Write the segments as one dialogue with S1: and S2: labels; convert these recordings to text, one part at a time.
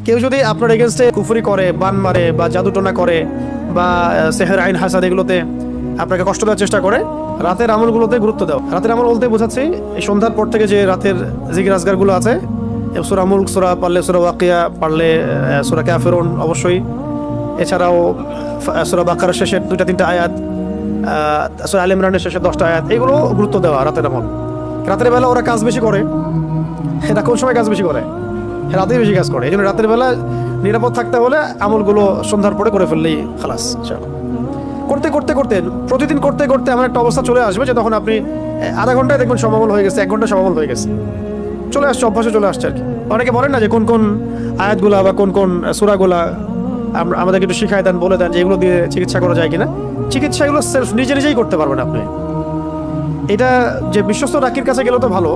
S1: কেউ যদি আপনার এগেনস্টে কুফরি করে, বান মারে বা জাদুটোনা করে বা সেহের আইন হাসাদ এগুলোতে আপনাকে কষ্ট দেওয়ার চেষ্টা করে, রাতের আমলগুলোতে গুরুত্ব দাও। রাতের আমল বলতে বোঝাচ্ছি এই সন্ধ্যার পর থেকে যে রাতের জিকির আজগারগুলো আছে, সূরা মুলক, সূরা পারলে সূরা ওয়াকিয়া, পারলে সূরা কাফিরুন অবশ্যই, এছাড়াও সূরা বাকারার শেষের 2-3 আয়াত, সূরা আলে ইমরানের শেষের 10টা আয়াত, এগুলো গুরুত্ব দেওয়া রাতের আমল। রাতের বেলা ওরা কাজ বেশি করে, এরা কোন সময় কাজ বেশি করে? রাতেই বেশি কাজ করে। এই জন্য রাতের বেলা নিরাপদ থাকতে হলে আমলগুলো সন্ধ্যার পরে করে ফেললেই খালাস। করতে করতে করতে প্রতিদিন করতে করতে এমন একটা অবস্থা চলে আসবে যে তখন আপনি আধা ঘন্টায় দেখবেন সমাবল হয়ে গেছে, 1 ঘন্টা সমাবল হয়ে গেছে, চলে আসছে, অভ্যাসে চলে আসছে আর কি। অনেকে বলেন না যে কোন কোন আয়াতগুলা বা কোন কোন সূরাগুলা আমাদেরকে একটু শিখায় দেন, বলে দেন যে এগুলো দিয়ে চিকিৎসা করা যায় কিনা। চিকিৎসা এগুলো সেলফ নিজেই করতে পারবেন আপনি। এটা যে বিশ্বস্ত ডাকির কাছে গেলেও তো ভালো,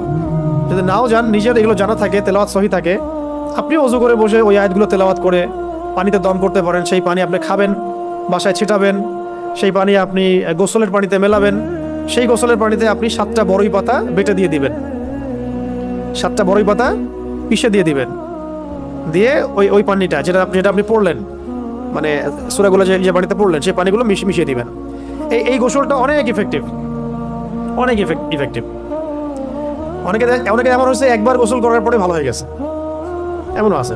S1: যদি নাও যান, নিজের এগুলো জানা থাকে, তেলাওয়াত সহি থাকে, আপনি ওযু করে বসে ওই আয়াতগুলো তেলাওয়াত করে পানিতে দম করতে পারেন। সেই পানি আপনি খাবেন, বাসায় ছিটাবেন, সেই পানি আপনি গোসলের পানিতে মেলাবেন, সেই গোসলের পানিতে আপনি 7টা বড়ই পাতা বেটে দিয়ে দিবেন, 7টা বড়ই পাতা পিষে দিয়ে দিবেন, দিয়ে ওই পানিটা যেটা আপনি পড়লেন, মানে সূরাগুলো যে পানিতে পড়লেন সেই পানিগুলো মিশিয়ে দিবেন। এই গোসলটা অনেক ইফেক্টিভ, অনেক ইফেক্টিভ। অনেকে এমন হয়েছে একবার গোসল করার পরে ভালো হয়ে গেছে, এমনও আছে।